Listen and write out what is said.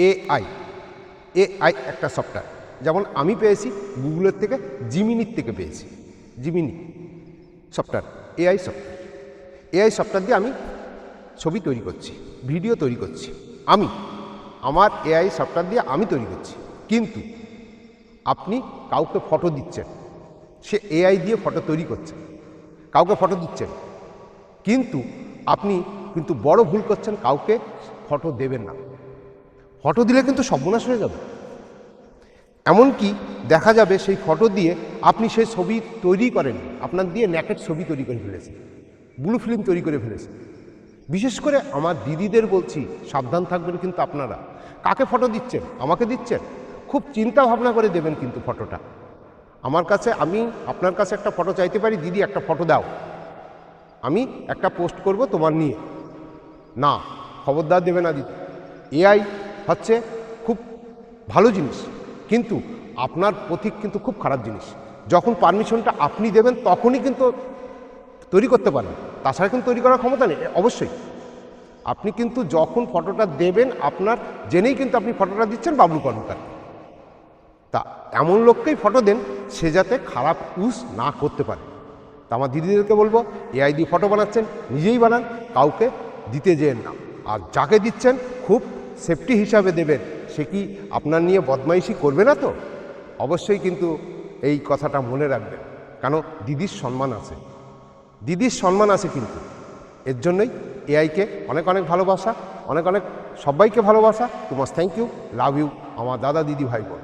AI AI একটা software, যেমন আমি পেয়েছি গুগলের থেকে, জিমিনির থেকে পেয়েছি। Gemini software, AI software. AI software দিয়ে আমি ছবি তৈরি করছি, ভিডিও তৈরি করছি। আমার এআই সফটওয়্যার দিয়ে আমি তৈরি করছি। কিন্তু আপনি কাউকে ফটো দিচ্ছেন, সে এআই দিয়ে ফটো তৈরি করছে, কাউকে ফটো দিচ্ছেন, কিন্তু আপনি বড় ভুল করছেন, কাউকে ফটো দেবেন না। ফটো দিলে কিন্তু সর্বনাশ হয়ে যাবে। এমনকি দেখা যাবে সেই ফটো দিয়ে আপনি সেই ছবি তৈরি করেন, আপনার দিয়ে ন্যাকেড ছবি তৈরি করে ফেলেছেন, ব্লু ফিল্ম তৈরি করে ফেলেছেন। বিশেষ করে আমার দিদিদের বলছি, সাবধান থাকবেন কিন্তু আপনারা। কাকে ফটো দিচ্ছেন? আমাকে দিচ্ছেন, খুব চিন্তা ভাবনা করে দেবেন কিন্তু ফটোটা। আমি আপনার কাছে একটা ফটো চাইতে পারি, দিদি একটা ফটো দাও, আমি একটা পোস্ট করব তোমার নিয়ে। না, খবরদার দেবে না দিদি। এআই হচ্ছে খুব ভালো জিনিস, কিন্তু আপনার প্রতীক কিন্তু খুব খারাপ জিনিস। যখন পারমিশনটা আপনি দেবেন তখনই কিন্তু তৈরি করতে পারেন, তাছাড়া কিন্তু তৈরি করার ক্ষমতা নেই। অবশ্যই আপনি কিন্তু যখন ফটোটা দেবেন, আপনার জেনেই কিন্তু আপনি ফটোটা দিচ্ছেন বাবলু কর্মকার। তা এমন লোককেই ফটো দেন, সে যাতে খারাপ ইউজ না করতে পারে। তা আমার দিদিদেরকে বলবো, এআই দিয়ে ফটো বানাচ্ছেন, নিজেই বানান, কাউকে দিতে যেন না। আর যাকে দিচ্ছেন খুব সেফটি হিসাবে দেবেন, সে কি আপনার নিয়ে বদমাইশি করবে না তো? অবশ্যই কিন্তু এই কথাটা মনে রাখবেন, কেন দিদির সম্মান আছে, দিদির সম্মান আছে। কিন্তু এর জন্যই এআইকে অনেক অনেক ভালোবাসা, অনেক অনেক সবাইকে ভালোবাসা। Too much thank you, love you আমার দাদা দিদি ভাই বোন।